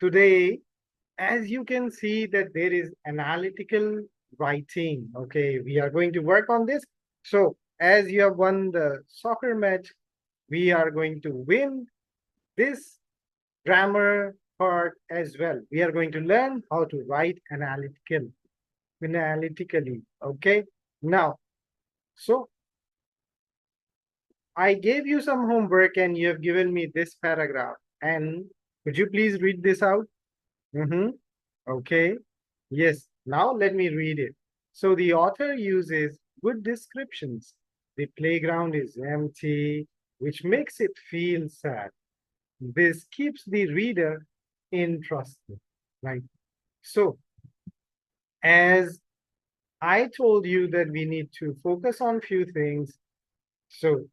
today, as you can see that there is analytical writing. Okay, we are going to work on this. So as you have won the soccer match, we are going to win this grammar part as well. We are going to learn how to write analytically. Okay, now, so I gave you some homework and you have given me this paragraph. And could you please read this out? Mm-hmm. Okay. Yes. Now let me read it. So the author uses good descriptions. The playground is empty, which makes it feel sad. This keeps the reader interested, right? So as I told you that we need to focus on few things. So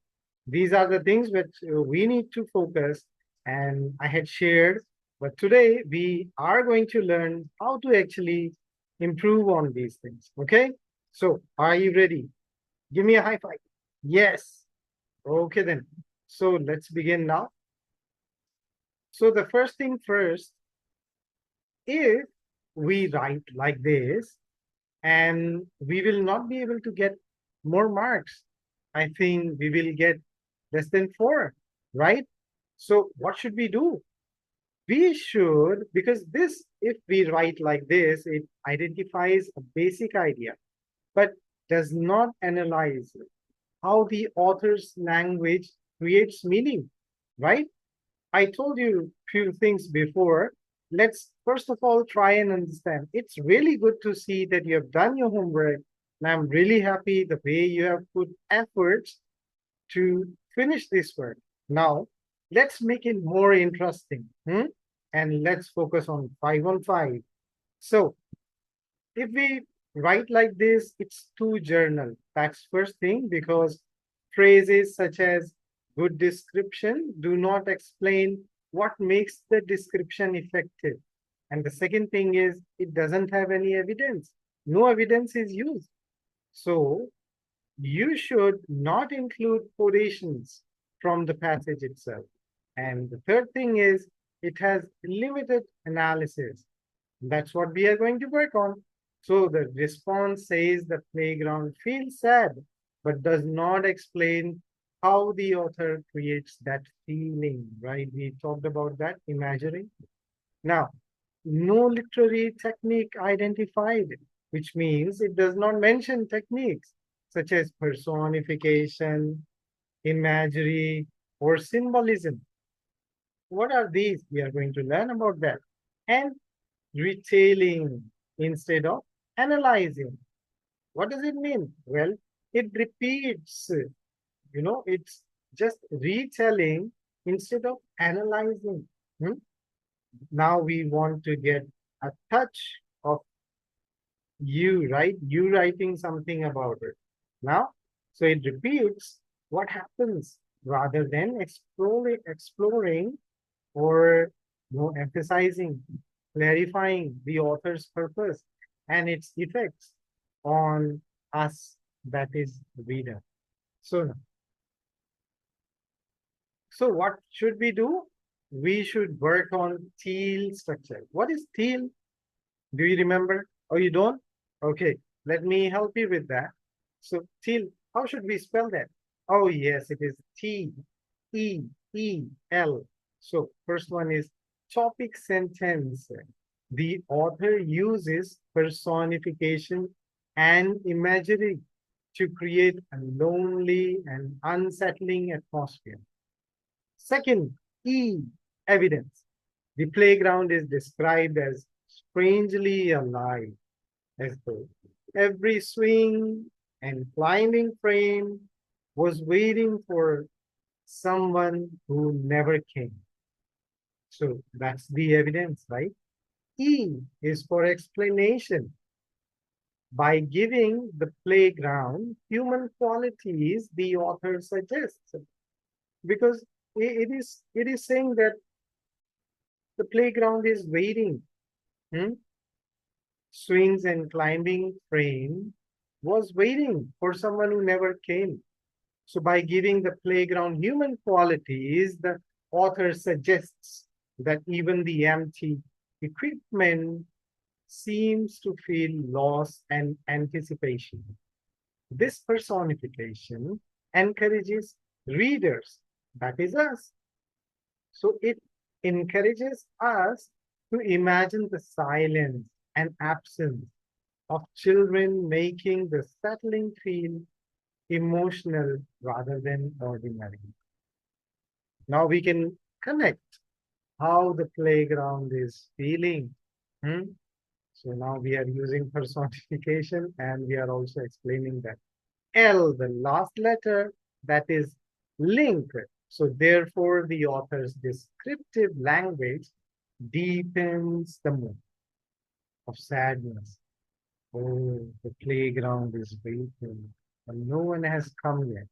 these are the things which we need to focus, and I had shared, but today we are going to learn how to actually improve on these things. Okay, so are you ready? Give me a high five. Yes. Okay then. So let's begin now. So the first thing first, if we write like this, and we will not be able to get more marks. I think we will get less than 4, right? So what should we do? We should, because this, if we write like this, it identifies a basic idea, but does not analyze how the author's language creates meaning, right? I told you a few things before. Let's first of all try and understand. It's really good to see that you have done your homework. And I'm really happy the way you have put efforts to finish this work. Now, let's make it more interesting. And let's focus on 5 on 5. So, if we write like this, it's too journal. That's first thing, because phrases such as good description do not explain what makes the description effective. And the second thing is it doesn't have any evidence. No evidence is used. So you should not include quotations from the passage itself. And the third thing is it has limited analysis. That's what we are going to work on. So the response says the playground feels sad, but does not explain how the author creates that feeling, right? We talked about that imagery. Now, no literary technique identified, which means it does not mention techniques such as personification, imagery, or symbolism. What are these? We are going to learn about that. And retelling instead of analyzing. What does it mean? Well, it repeats, it's just retelling instead of analyzing. Now we want to get a touch of you, right? You writing something about it. Now, so it repeats what happens rather than exploring or emphasizing, clarifying the author's purpose and its effects on us, that is the reader. So what should we do? We should work on TEAL structure. What is TEAL? Do you remember? Oh, you don't? Okay, let me help you with that. So TEAL, how should we spell that? Oh, yes, it is TEEL. So first one is topic sentence. The author uses personification and imagery to create a lonely and unsettling atmosphere. Second, E, evidence. The playground is described as strangely alive, as though every swing and climbing frame was waiting for someone who never came. So that's the evidence, right? E is for explanation. By giving the playground human qualities, the author suggests, because it is saying that the playground is waiting. Swings and climbing frame was waiting for someone who never came. So by giving the playground human qualities, the author suggests that even the empty equipment seems to feel loss and anticipation. This personification encourages readers, that is us. So it encourages us to imagine the silence and absence of children, making the settling feel emotional rather than ordinary. Now we can connect how the playground is feeling. Hmm? So now we are using personification and we are also explaining that. L, the last letter, that is link. So therefore, the author's descriptive language deepens the mood of sadness. Oh, the playground is waiting, but no one has come yet.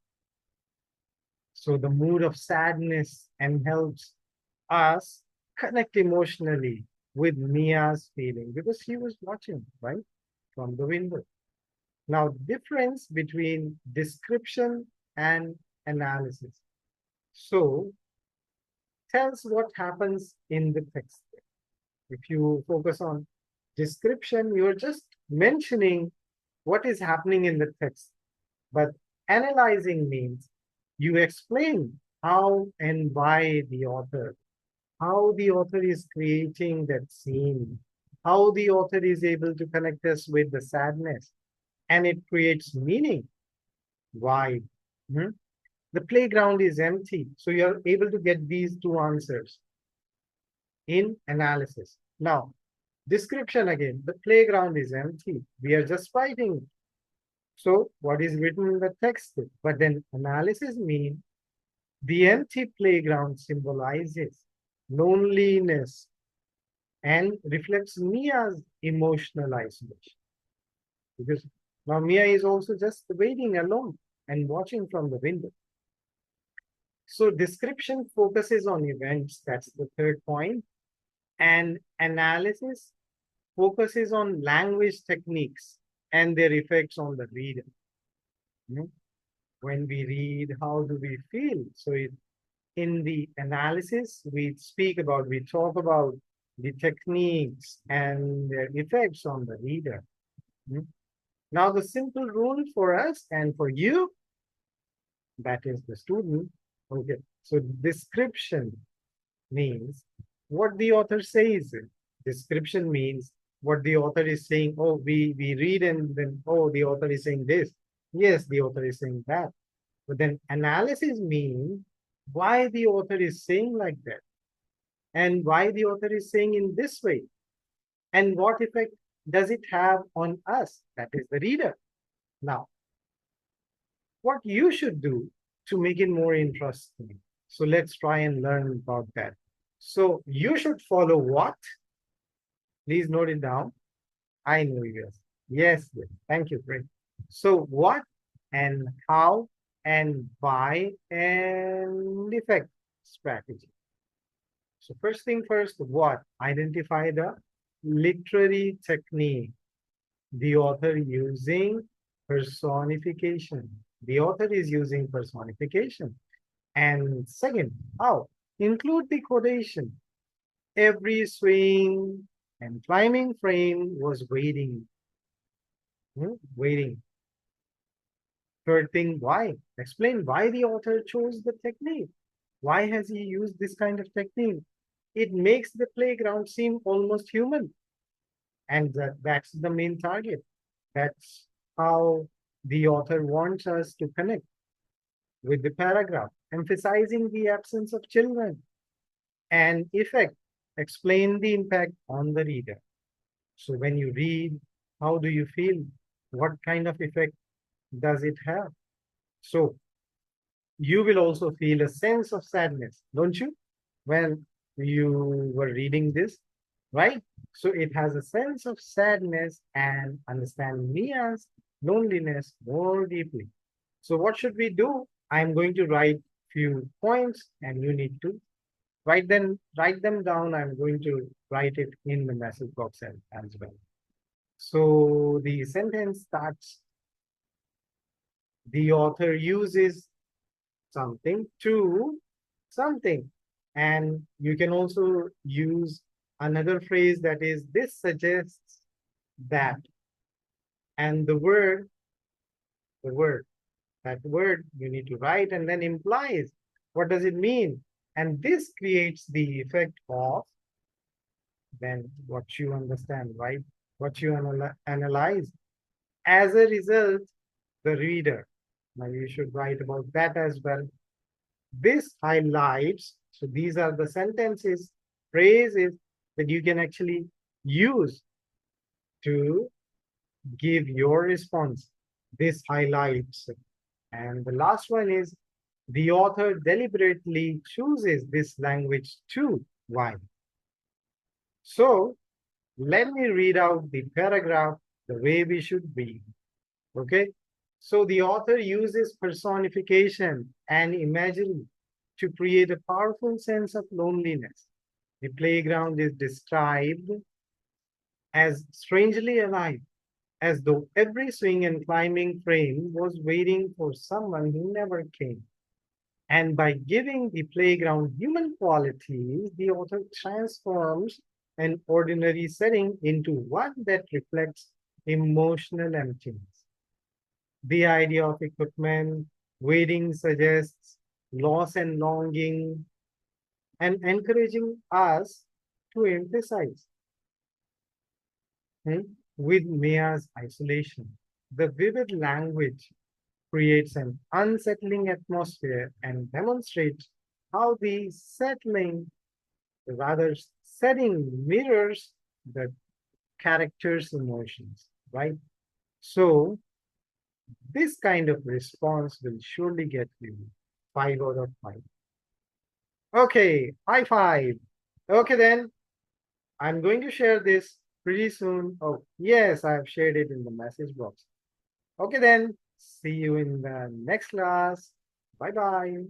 So the mood of sadness and helps us connect emotionally with Mia's feeling because he was watching, right, from the window. Now, difference between description and analysis. So, tells what happens in the text. If you focus on description, you're just mentioning what is happening in the text. But analyzing means you explain how and why the author, how the author is creating that scene, how the author is able to connect us with the sadness, and it creates meaning. Why? Hmm? The playground is empty. So you're able to get these two answers in analysis. Now, description again, the playground is empty. We are just fighting. So what is written in the text? But then analysis means the empty playground symbolizes loneliness and reflects Mia's emotional isolation. Because now Mia is also just waiting alone and watching from the window. So description focuses on events, that's the third point, and analysis focuses on language techniques and their effects on the reader. When we read, how do we feel? So in the analysis, we talk about the techniques and their effects on the reader. Now, the simple rule for us and for you, that is the student, okay, so description means what the author says. Description means what the author is saying. Oh, we read and then, oh, the author is saying this. Yes, the author is saying that. But then analysis means why the author is saying like that and why the author is saying in this way and what effect does it have on us, that is the reader. Now, what you should do to make it more interesting. So let's try and learn about that. So you should follow what? Please note it down. I know you guys. Yes, yes. Thank you. Great. So what and how and why and effect strategy. So first thing first, what? Identify the literary technique. The author using personification. The author is using personification. And second, how? Include the quotation. Every swing and climbing frame was waiting. Waiting. Third thing, why? Explain why the author chose the technique. Why has he used this kind of technique? It makes the playground seem almost human. And that's the main target. That's how the author wants us to connect with the paragraph, emphasizing the absence of children and effect, explain the impact on the reader. So when you read, how do you feel? What kind of effect does it have? So you will also feel a sense of sadness, don't you? When you were reading this, right? So it has a sense of sadness and understand Mia's loneliness more deeply. So what should we do? I'm going to write few points and you need to write them down. I'm going to write it in the message box as well. So the sentence starts, the author uses something to something. And you can also use another phrase that is this suggests that, and the word, that word you need to write and then implies. What does it mean? And this creates the effect of then what you understand, right? What you analyze. As a result, the reader. Now you should write about that as well. This highlights, so these are the sentences, phrases that you can actually use to give your response. This highlights. And the last one is the author deliberately chooses this language too. Why? So let me read out the paragraph the way we should read. Okay. So the author uses personification and imagery to create a powerful sense of loneliness. The playground is described as strangely alive, as though every swing and climbing frame was waiting for someone who never came. And by giving the playground human qualities, the author transforms an ordinary setting into one that reflects emotional emptiness. The idea of equipment, waiting suggests loss and longing, and encouraging us to emphasize with Mia's isolation. The vivid language creates an unsettling atmosphere and demonstrates how the rather setting mirrors the character's emotions, right? So this kind of response will surely get you 5 out of 5. Okay, high five. Okay, then I'm going to share this pretty soon. Oh, yes, I've shared it in the message box. Okay, then see you in the next class. Bye bye.